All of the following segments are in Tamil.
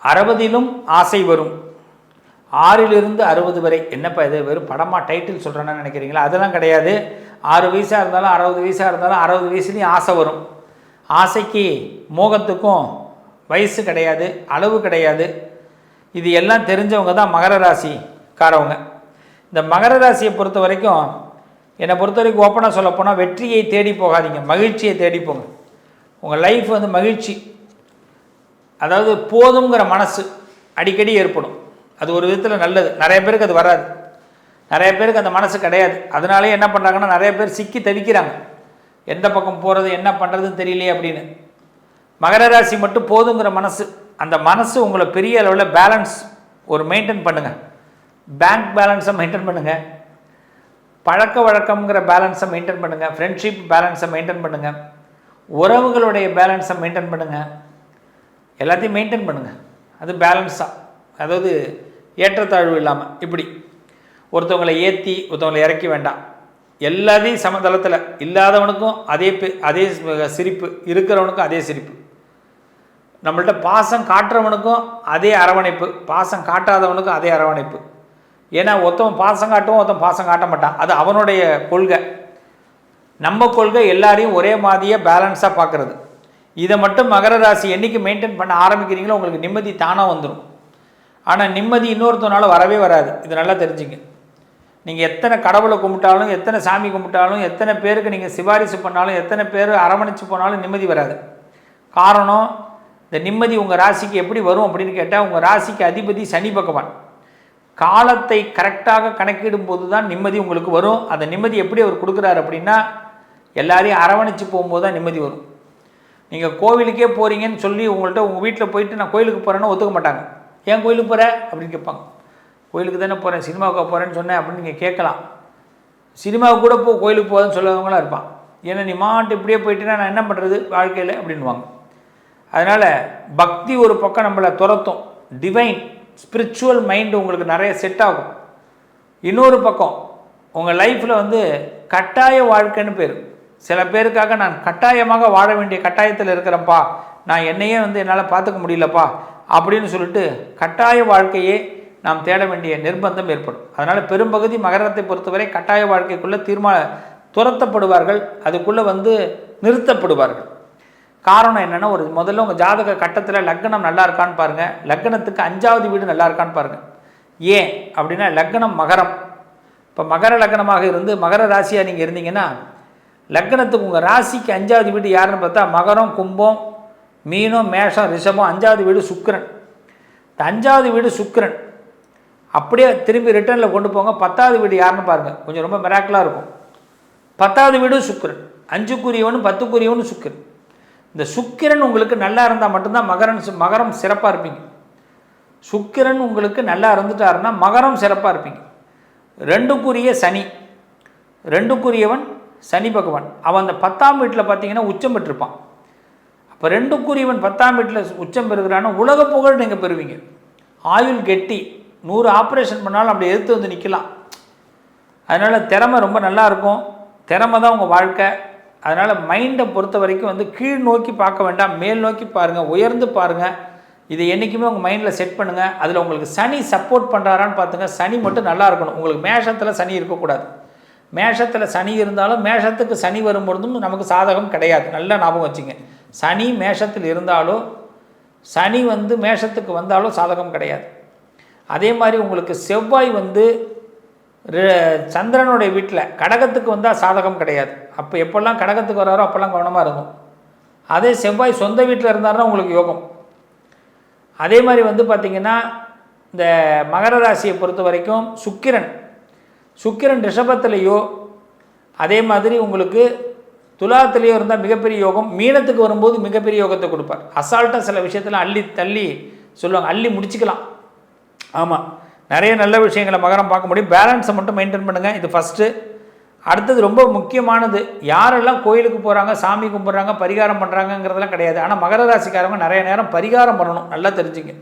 60லும் ஆசை வரும், 6லிருந்து 60 வரை. என்னப்பா இது வெறும் படமாக டைட்டில் சொல்கிறேன்னு நினைக்கிறீங்களா? அதெல்லாம் கிடையாது. 6 வயசாக இருந்தாலும் 60 வயசாக இருந்தாலும் 60 வயசுலேயும் ஆசை வரும். ஆசைக்கு மோகத்துக்கும் வயசு கிடையாது, அளவு கிடையாது. இது எல்லாம் தெரிஞ்சவங்க தான் மகர ராசிக்காரவங்க. இந்த மகர ராசியை பொறுத்த வரைக்கும், என்னை பொறுத்த வரைக்கும் ஓப்பனாக சொல்லப்போனால், வெற்றியை தேடி போகாதீங்க, மகிழ்ச்சியை தேடி போங்க. உங்கள் லைஃப் வந்து மகிழ்ச்சி, அதாவது போதுங்கிற மனசு அடிக்கடி ஏற்படும். அது ஒரு விதத்தில் நல்லது. நிறைய பேருக்கு அது வராது, நிறைய பேருக்கு அந்த மனசு கிடையாது. அதனாலே என்ன பண்ணுறாங்கன்னா, நிறைய பேர் சிக்கி தவிக்கிறாங்க, எந்த பக்கம் போகிறது என்ன பண்ணுறதுன்னு தெரியலையே அப்படின்னு. மகர ராசி மட்டும் போதுங்கிற மனசு, அந்த மனசு உங்களை பெரிய அளவில் பேலன்ஸ் ஒரு மெயின்டைன் பண்ணுங்கள். பேங்க் பேலன்ஸை மெயின்டைன் பண்ணுங்கள், பழக்க வழக்கங்கிற பேலன்ஸை மெயின்டைன் பண்ணுங்கள், ஃப்ரெண்ட்ஷிப் பேலன்ஸை மெயின்டைன் பண்ணுங்கள், உறவுகளுடைய பேலன்ஸை மெயின்டைன் பண்ணுங்கள், எல்லாத்தையும் மெயின்டைன் பண்ணுங்கள். அது பேலன்ஸாக, அதாவது ஏற்றத்தாழ்வு இல்லாமல். இப்படி ஒருத்தவங்களை ஏற்றி ஒருத்தவங்களை இறக்கி வேண்டாம், எல்லாத்தையும் சமதளத்தில். இல்லாதவனுக்கும் அதே சிரிப்பு, இருக்கிறவனுக்கும் அதே சிரிப்பு. நம்மள்கிட்ட பாசம் காட்டுறவனுக்கும் அதே அரவணைப்பு, பாசம் காட்டாதவனுக்கும் அதே அரவணைப்பு. ஏன்னா ஒருத்தவன் பாசம் காட்டுவோம், ஒருத்தன் பாசம் காட்ட மாட்டான். அது அவனுடைய கொள்கை. நம்ம கொள்கை எல்லாரையும் ஒரே மாதிரியாக பேலன்ஸாக பார்க்குறது. இதை மட்டும் மகர ராசி என்றைக்கு மெயின்டைன் பண்ண ஆரம்பிக்கிறீங்களோ உங்களுக்கு நிம்மதி தானாக வந்துடும். ஆனால் நிம்மதி இன்னொருத்தனால வரவே வராது. இது நல்லா தெரிஞ்சுங்க. நீங்கள் எத்தனை கடவுளை கும்பிட்டாலும், எத்தனை சாமி கும்பிட்டாலும், எத்தனை பேருக்கு நீங்கள் சிபாரிசு பண்ணாலும், எத்தனை பேர் அரவணைச்சு போனாலும் நிம்மதி வராது. காரணம், இந்த நிம்மதி உங்கள் ராசிக்கு எப்படி வரும் அப்படின்னு கேட்டால், உங்கள் ராசிக்கு அதிபதி சனி பகவான். காலத்தை கரெக்டாக கணக்கிடும் போது தான் நிம்மதி உங்களுக்கு வரும். அந்த நிம்மதி எப்படி அவர் கொடுக்குறாரு அப்படின்னா, எல்லாரையும் அரவணைச்சு போகும்போது தான் நிம்மதி வரும். நீங்கள் கோவிலுக்கே போகிறீங்கன்னு சொல்லி உங்கள்கிட்ட உங்கள் வீட்டில் போயிட்டு நான் கோயிலுக்கு போகிறேன்னு ஒத்துக்க மாட்டாங்க. ஏன் கோயிலுக்கு போகிற அப்படின்னு கேட்பாங்க. கோயிலுக்கு தானே போகிறேன், சினிமாவுக்கு போகிறேன்னு சொன்னேன் அப்படின்னு நீங்கள் கேட்கலாம். சினிமாவுக்கு கூட கோயிலுக்கு போகிறேன்னு சொல்லவங்களாம் இருப்பான். ஏன்னா நீ மாட்டு இப்படியே போயிட்டுனா நான் என்ன பண்ணுறது வாழ்க்கையில் அப்படின்வாங்க. அதனால் பக்தி ஒரு பக்கம் நம்மளை துரத்தும், டிவைன் ஸ்பிரிச்சுவல் மைண்டு உங்களுக்கு நிறைய செட் ஆகும். இன்னொரு பக்கம் உங்கள் லைஃப்பில் வந்து கட்டாய வாழ்க்கைன்னு பேர். சில பேருக்காக நான் கட்டாயமாக வாழ வேண்டிய கட்டாயத்தில் இருக்கிறேன்ப்பா, நான் என்னையே வந்து என்னால் பார்த்துக்க முடியலப்பா அப்படின்னு சொல்லிட்டு கட்டாய வாழ்க்கையே நாம் தேட வேண்டிய நிர்பந்தம் ஏற்படும். அதனால் பெரும்பகுதி மகரத்தை பொறுத்தவரை கட்டாய வாழ்க்கைக்குள்ளே துரத்தப்படுவார்கள், அதுக்குள்ளே வந்து நிறுத்தப்படுவார்கள். காரணம் என்னென்னா, ஒரு முதல்ல உங்கள் ஜாதக கட்டத்தில் லக்னம் நல்லா இருக்கான்னு பாருங்கள், லக்னத்துக்கு 5வது வீடு நல்லா இருக்கான்னு பாருங்கள். ஏன் அப்படின்னா, லக்னம் மகரம். இப்போ மகர லக்னமாக இருந்து மகர ராசியாக நீங்கள் இருந்தீங்கன்னா, லக்னத்துக்கு உங்கள் ராசிக்கு 5வது வீடு யாருன்னு பார்த்தா மகரம், கும்பம், மீனம், மேஷம், ரிஷபம். 5வது வீடு சுக்கிரன். இந்த 5வது வீடு சுக்கிரன் அப்படியே திரும்பி ரிட்டர்னில் கொண்டு போங்க. 10வது வீடு யாருன்னு பாருங்கள், கொஞ்சம் ரொம்ப மிராக்கலாக இருக்கும். 10வது வீடு சுக்கிரன், 5க்குரியவனும் 10க்குரியவனும் சுக்கிரன். இந்த சுக்கிரன் உங்களுக்கு நல்லா இருந்தால் மட்டும்தான் மகரம் சிறப்பாக இருப்பீங்க. சுக்கிரன் உங்களுக்கு நல்லா இருந்துட்டாருன்னா மகரம் சிறப்பாக இருப்பீங்க. 2க்குரிய சனி, 2க்குரியவன் சனி பகவான். அவன் அந்த 10ஆம் வீட்டில் பார்த்தீங்கன்னா உச்சம் பெற்றிருப்பான். அப்போ 2க்குரியவன் 10ஆம் வீட்டில் உச்சம் பெறுகிறான்னா உலக புகழ் நீங்கள் பெறுவீங்க. ஆயுள் கெட்டி, 100 ஆப்ரேஷன் பண்ணாலும் அப்படி எதிர்த்து வந்து நிற்கலாம். அதனால் திறமை ரொம்ப நல்லா இருக்கும். திறமை தான் உங்கள் வாழ்க்கை. அதனால் மைண்டை பொறுத்த வரைக்கும் வந்து கீழ் நோக்கி பார்க்க வேண்டாம், மேல் நோக்கி பாருங்கள், உயர்ந்து பாருங்கள். இதை என்றைக்குமே உங்கள் மைண்டில் செட் பண்ணுங்கள். அதில் உங்களுக்கு சனி சப்போர்ட் பண்ணுறாரான்னு பார்த்துங்க. சனி மட்டும் நல்லா இருக்கணும். உங்களுக்கு மேஷத்தில் சனி இருக்கக்கூடாது. மேஷத்தில் சனி இருந்தாலும் மேஷத்துக்கு சனி வரும்பொழுதும் நமக்கு சாதகம் கிடையாது. நல்லா ஞாபகம் வச்சுங்க. சனி மேஷத்தில் இருந்தாலும் சனி வந்து மேஷத்துக்கு வந்தாலும் சாதகம் கிடையாது. அதே மாதிரி உங்களுக்கு செவ்வாய் வந்து சந்திரனுடைய வீட்டில் கடகத்துக்கு வந்தால் சாதகம் கிடையாது. அப்போ எப்போல்லாம் கடகத்துக்கு வராரோ அப்போல்லாம் கவனமாக இருக்கும். அதே செவ்வாய் சொந்த வீட்டில் இருந்தாருன்னா உங்களுக்கு யோகம். அதே மாதிரி வந்து பார்த்திங்கன்னா, இந்த மகர ராசியை பொறுத்த வரைக்கும் சுக்கிரன் ரிஷபத்திலேயோ, அதே மாதிரி உங்களுக்கு துலாத்திலேயோ இருந்தால் மிகப்பெரிய யோகம். மீனத்துக்கு வரும்போது மிகப்பெரிய யோகத்தை கொடுப்பார். அசால்ட்டாக சில விஷயத்தில் அள்ளி தள்ளி சொல்லுவாங்க, அள்ளி முடிச்சுக்கலாம். ஆமாம், நிறைய நல்ல விஷயங்களை மகரம் பார்க்க முடியும். பேலன்ஸை மட்டும் மெயின்டைன் பண்ணுங்கள். இது ஃபஸ்ட்டு. அடுத்தது ரொம்ப முக்கியமானது, யாரெல்லாம் கோயிலுக்கு போகிறாங்க, சாமி கும்பிட்றாங்க, பரிகாரம் பண்ணுறாங்கங்கிறதெல்லாம் கிடையாது. ஆனால் மகர ராசிக்காரங்க நிறைய நேரம் பரிகாரம் பண்ணணும். நல்லா தெரிஞ்சுங்க.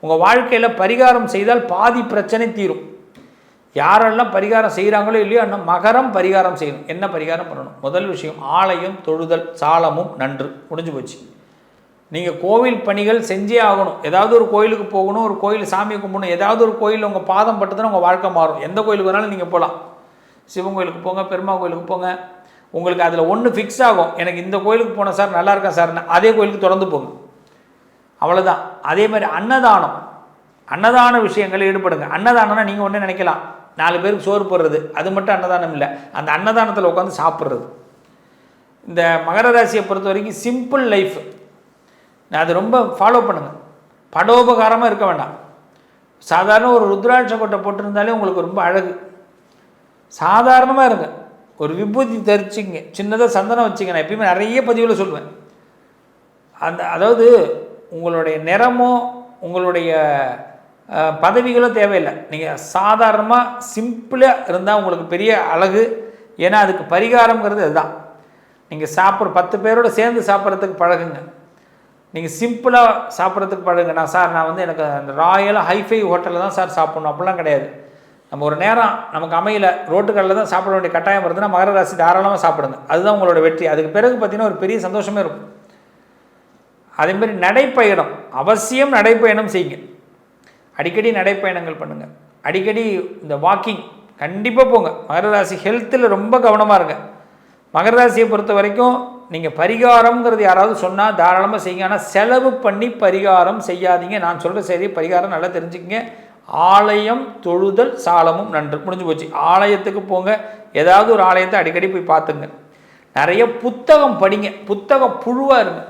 உங்கள் வாழ்க்கையில் பரிகாரம் செய்தால் பாதி பிரச்சனை தீரும். யாரெல்லாம் பரிகாரம் செய்கிறாங்களோ இல்லையோ, ஆனால் மகரம் பரிகாரம் செய்யணும். என்ன பரிகாரம் பண்ணணும்? முதல் விஷயம், ஆலயம் தொழுதல், சாலமும் நன்று. முடிஞ்சு போச்சு. நீங்கள் கோவில் பணிகள் செஞ்சே ஆகணும். ஏதாவது ஒரு கோயிலுக்கு போகணும், ஒரு கோயில் சாமி கும்பிடணும், ஏதாவது ஒரு கோயில் உங்கள் பாதம் பட்டுதுன்னா உங்கள் வாழ்க்கை மாறும். எந்த கோயிலுக்கு வேணாலும் நீங்கள் போகலாம். சிவன் கோயிலுக்கு போங்க, பெருமா கோயிலுக்கு போங்க. உங்களுக்கு அதில் ஒன்று ஃபிக்ஸ் ஆகும், எனக்கு இந்த கோயிலுக்கு போனேன் சார், நல்லா இருக்கேன் சார்னு, அதே கோயிலுக்கு தொடர்ந்து போங்க. அவ்வளோதான். அதே மாதிரி அன்னதானம், அன்னதான விஷயங்களில் ஈடுபடுங்க. அன்னதானம்னா நீங்கள் ஒன்று நினைக்கலாம், 4 பேருக்கு சோறு போடுறது, அது மட்டும் அன்னதானம் இல்லை. அந்த அன்னதானத்தில் உட்காந்து சாப்பிட்றது. இந்த மகர ராசியை பொறுத்த வரைக்கும் சிம்பிள் லைஃப், அது ரொம்ப ஃபாலோ பண்ணுங்கள். படோபகாரமாக இருக்க வேண்டாம். சாதாரண ஒரு ருத்ராட்ச கொட்டை போட்டிருந்தாலே உங்களுக்கு ரொம்ப அழகு. சாதாரணமாக இருங்க. ஒரு விபூதி தரிச்சிங்க, சின்னதாக சந்தனம் வச்சுங்க. நான் எப்பயுமே நிறைய பதிவில் சொல்லுவேன். அதாவது உங்களுடைய நிறமோ உங்களுடைய பதவிகளோ தேவையில்லை. நீங்கள் சாதாரணமாக சிம்பிளாக இருந்தால் உங்களுக்கு பெரிய அழகு. ஏன்னா அதுக்கு பரிகாரங்கிறது அதுதான். நீங்கள் சாப்பிட்ற 10 பேரோடு சேர்ந்து சாப்பிட்றதுக்கு பழகுங்க. நீங்கள் சிம்பிளாக சாப்பிட்றதுக்கு பழகுங்க. நான் வந்து எனக்கு அந்த ராயலாக ஹைஃபை ஹோட்டலில் தான் சார் சாப்பிட்ணும் அப்படிலாம் கிடையாது. நம்ம ஒரு நேரம் நமக்கு அமையல, ரோட்டுக்கடையில் தான் சாப்பிட வேண்டிய கட்டாயம் வருதுன்னா மகர ராசி தாராளமாக சாப்பிடுங்க. அதுதான் உங்களோட வெற்றி. அதுக்கு பிறகு பார்த்தீங்கன்னா ஒரு பெரிய சந்தோஷமே இருக்கும். அதேமாதிரி நடைப்பயணம், அவசியம் நடைப்பயணம் செய்யுங்க. அடிக்கடி நடைப்பயணங்கள் பண்ணுங்கள். அடிக்கடி இந்த வாக்கிங் கண்டிப்பாக போங்க. மகர ராசி ஹெல்த்தில் ரொம்ப கவனமாக இருங்க. மகர ராசியை பொறுத்த வரைக்கும் நீங்கள் பரிகாரம்ங்கிறது யாராவது சொன்னால் தாராளமாக செய்யுங்க. ஆனால் செலவு பண்ணி பரிகாரம் செய்யாதீங்க. நான் சொல்கிற சரி, பரிகாரம் நல்லா தெரிஞ்சுக்கங்க. ஆலயம் தொழுதல் சாலமும் நன்று, முடிஞ்சு போச்சு. ஆலயத்துக்கு போங்க, ஏதாவது ஒரு ஆலயத்தை அடிக்கடி போய் பார்த்துங்க. நிறைய புத்தகம் படிங்க, புத்தகம் புழுவாக இருங்க.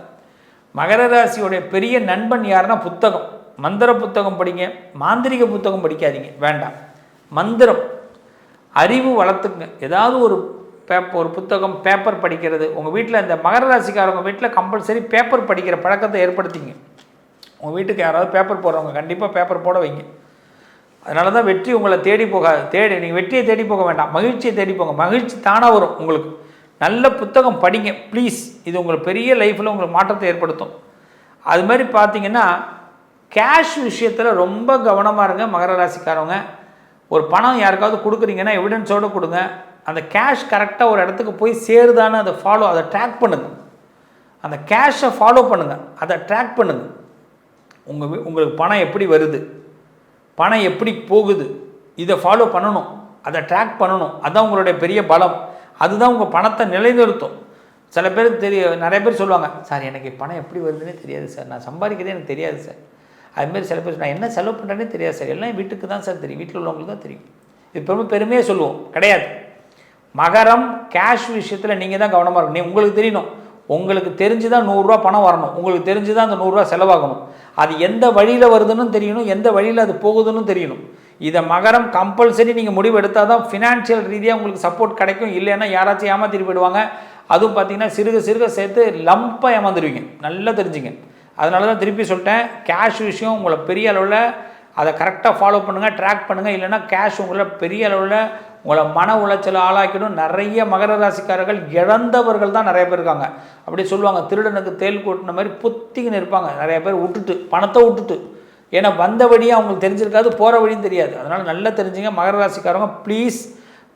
மகர ராசியோடைய பெரிய நண்பன் யாருன்னா புத்தகம். மந்திர புத்தகம் படிங்க, மாந்திரிக புத்தகம் படிக்காதீங்க, வேண்டாம். மந்திரம், அறிவு வளர்த்துக்குங்க. ஏதாவது ஒரு புத்தகம், பேப்பர் படிக்கிறது. உங்கள் வீட்டில் இந்த மகர ராசிக்காரவங்க வீட்டில் கம்பல்சரி பேப்பர் படிக்கிற பழக்கத்தை ஏற்படுத்திங்க. உங்கள் வீட்டுக்கு யாராவது பேப்பர் போடுறவங்க கண்டிப்பாக பேப்பர் போட வைங்க. அதனால தான் வெற்றி உங்களை தேடி போகாது. நீங்கள் வெற்றியை தேடி போக வேண்டாம், மகிழ்ச்சியை தேடி போங்க. மகிழ்ச்சி தானாக வரும் உங்களுக்கு. நல்ல புத்தகம் படிங்க ப்ளீஸ். இது உங்களுக்கு பெரிய லைஃப்பில் உங்களுக்கு மாற்றத்தை ஏற்படுத்தும். அது மாதிரி பார்த்தீங்கன்னா கேஷ் விஷயத்தில் ரொம்ப கவனமாக இருங்க மகர ராசிக்காரவங்க. ஒரு பணம் யாருக்காவது கொடுக்குறீங்கன்னா எவிடன்ஸோடு கொடுங்க. அந்த கேஷ் கரெக்டாக ஒரு இடத்துக்கு போய் சேருதான்னு அதை ட்ராக் பண்ணுங்கள். அந்த கேஷை ஃபாலோ பண்ணுங்கள், அதை ட்ராக் பண்ணுங்கள். உங்களுக்கு பணம் எப்படி வருது, பணம் எப்படி போகுது, இதை ஃபாலோ பண்ணணும், அதை ட்ராக் பண்ணணும். அதுதான் உங்களுடைய பெரிய பலம். அதுதான் உங்கள் பணத்தை நிலைநிறுத்தும். சில பேருக்கு நிறைய பேர் சொல்லுவாங்க, சார் எனக்கு பணம் எப்படி வருதுன்னே தெரியாது சார், நான் சம்பாதிக்கிறதே எனக்கு தெரியாது சார். அதுமாரி சில பேர் நான் என்ன செலவு பண்ணுறேன்னே தெரியாது சார், எல்லாம் வீட்டுக்கு தான் சார் தெரியும், வீட்டில் உள்ளவங்களுக்கு தான் தெரியும். இது ரொம்ப பெருமையாக சொல்லுவோம், கிடையாது. மகரம் கேஷ் விஷயத்தில் நீங்கள் தான் கவனமாக இருக்கணும். உங்களுக்கு தெரியணும், உங்களுக்கு தெரிஞ்சு தான் 100 ரூபா பணம் வரணும், உங்களுக்கு தெரிஞ்சு தான் அந்த 100 ரூபா செலவாகணும். அது எந்த வழியில் வருதுன்னு தெரியணும், எந்த வழியில் அது போகுதுன்னு தெரியணும். இதை மகரம் கம்பல்சரி நீங்கள் முடிவு எடுத்தால் தான் ஃபினான்ஷியல் ரீதியாக உங்களுக்கு சப்போர்ட் கிடைக்கும். இல்லைன்னா யாராச்சும் ஏமாற்றிட்டு போயிடுவாங்க. அதுவும் பார்த்தீங்கன்னா சிறுக சேர்த்து லம்பாக ஏமாந்துடுவீங்க. நல்லா தெரிஞ்சுங்க. அதனால தான் திருப்பி சொல்லிட்டேன், கேஷ் விஷயம் உங்களை பெரிய அளவில் அதை கரெக்டாக ஃபாலோ பண்ணுங்கள், ட்ராக் பண்ணுங்கள். இல்லைன்னா கேஷ் உங்களை பெரிய அளவில் உங்களை மன உளைச்சல் ஆளாக்கிடும். நிறைய மகர ராசிக்காரர்கள் இழந்தவர்கள் தான் நிறைய பேர் இருக்காங்க. அப்படி சொல்லுவாங்க, திருடனுக்கு தேல் கூட்டின மாதிரி புத்தின்னு இருப்பாங்க நிறைய பேர், விட்டுட்டு பணத்தை விட்டுட்டு. ஏன்னா வந்த வழியாக அவங்களுக்கு தெரிஞ்சிருக்காது, போகிற வழியும் தெரியாது. அதனால் நல்லா தெரிஞ்சுங்க மகர ராசிக்காரங்க, ப்ளீஸ்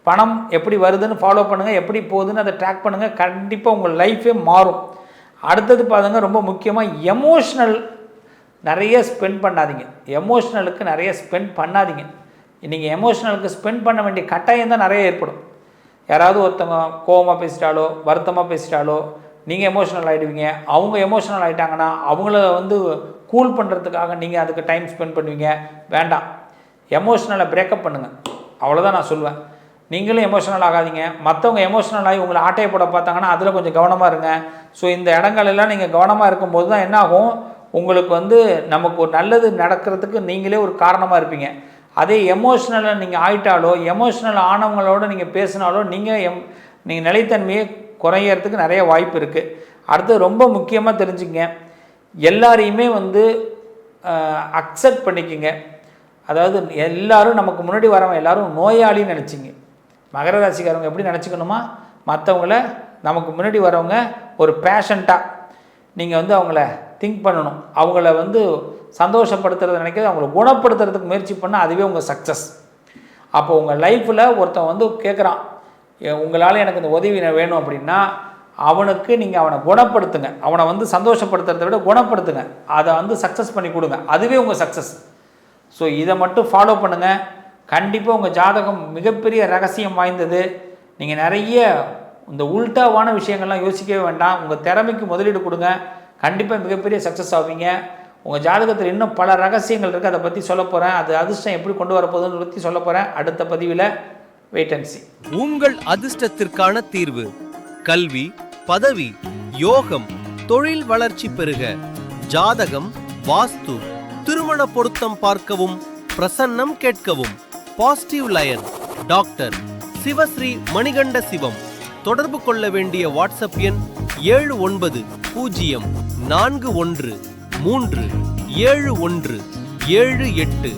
பணம் எப்படி வருதுன்னு ஃபாலோ பண்ணுங்கள், எப்படி போகுதுன்னு அதை ட்ராக் பண்ணுங்கள். கண்டிப்பாக உங்கள் லைஃபே மாறும். அடுத்தது பாருங்க, ரொம்ப முக்கியமாக எமோஷ்னல் நிறைய ஸ்பெண்ட் பண்ணாதீங்க. எமோஷ்னலுக்கு நிறைய ஸ்பெண்ட் பண்ணாதீங்க. நீங்கள் எமோஷ்னலுக்கு ஸ்பெண்ட் பண்ண வேண்டிய கட்டாயம் தான் நிறைய ஏற்படும். யாராவது ஒருத்தவங்க கோவமாக பேசிட்டாலோ வருத்தமாக பேசிட்டாலோ நீங்கள் எமோஷ்னல் ஆகிடுவீங்க. அவங்க எமோஷ்னல் ஆகிட்டாங்கன்னா அவங்கள கூல் பண்ணுறதுக்காக நீங்கள் அதுக்கு டைம் ஸ்பெண்ட் பண்ணுவீங்க. வேண்டாம், எமோஷ்னலை பிரேக்கப் பண்ணுங்கள், அவ்வளோதான் நான் சொல்லுவேன். நீங்களும் எமோஷ்னல் ஆகாதீங்க. மற்றவங்க எமோஷ்னல் ஆகி உங்களை ஆட்டையை போட பார்த்தாங்கன்னா அதில் கொஞ்சம் கவனமாக இருங்க. ஸோ இந்த இடங்களெல்லாம் நீங்கள் கவனமாக இருக்கும்போது தான் என்ன ஆகும், உங்களுக்கு நமக்கு ஒரு நல்லது நடக்கிறதுக்கு நீங்களே ஒரு காரணமாக இருப்பீங்க. அதே எமோஷ்னலாக நீங்கள் ஆகிட்டாலோ, எமோஷ்னல் ஆனவங்களோடு நீங்கள் பேசினாலோ நீங்கள் நிலைத்தன்மையை குறையறதுக்கு நிறைய வாய்ப்பு இருக்குது. அடுத்து ரொம்ப முக்கியமாக தெரிஞ்சுங்க, எல்லாரையுமே அக்செப்ட் பண்ணிக்கோங்க. அதாவது எல்லோரும் நமக்கு முன்னாடி வரவங்க எல்லோரும் நோயாளின்னு நினச்சிங்க. மகர ராசிக்காரவங்க எப்படி நினச்சிக்கணுமா, மற்றவங்கள நமக்கு முன்னாடி வரவங்க ஒரு பேஷண்ட்டாக நீங்கள் அவங்கள திங்க் பண்ணணும். அவங்கள சந்தோஷப்படுத்துறது நினைக்கிறது, அவங்கள குணப்படுத்துறதுக்கு முயற்சி பண்ணால் அதுவே உங்கள் சக்ஸஸ். அப்போ உங்கள் லைஃப்பில் ஒருத்தன் கேட்குறான், உங்களால் எனக்கு இந்த உதவி வேணும் அப்படின்னா அவனுக்கு நீங்கள் அவனை குணப்படுத்துங்க. அவனை வந்து சந்தோஷப்படுத்துறதை விட குணப்படுத்துங்க. அதை வந்து சக்ஸஸ் பண்ணி கொடுங்க. அதுவே உங்கள் சக்ஸஸ். ஸோ இதை மட்டும் ஃபாலோ பண்ணுங்கள். கண்டிப்பாக உங்கள் ஜாதகம் மிகப்பெரிய ரகசியம் வாய்ந்தது. நீங்கள் நிறைய இந்த உல்டாவான விஷயங்கள்லாம் யோசிக்கவே வேண்டாம். உங்கள் திறமைக்கு முதலீடு கொடுங்க. கண்டிப்பாக மிகப்பெரிய சக்ஸஸ் ஆவீங்க. உங்கள் ஜாதகத்தில் இன்னும் பல ரகசியங்கள் இருக்குது. அதை பற்றி சொல்ல போகிறேன். அது அதிர்ஷ்டம் எப்படி கொண்டு வரப்போகுதுன்னு பற்றி சொல்ல போகிறேன் அடுத்த பதிவில். Wait and see. உங்கள் அதிர்ஷ்டத்திற்கான தீர்வு: கல்வி, பதவி, யோகம், தொழில் வளர்ச்சி பெருக. ஜாதகம், வாஸ்து, திருமண பொருத்தம் பார்க்கவும், பிரசன்னம் கேட்கவும். Positive line doctor Sivasri Manikanda Sivam. தொடர்பு கொள்ள வேண்டிய வாட்ஸ்அப் எண் 7904137178.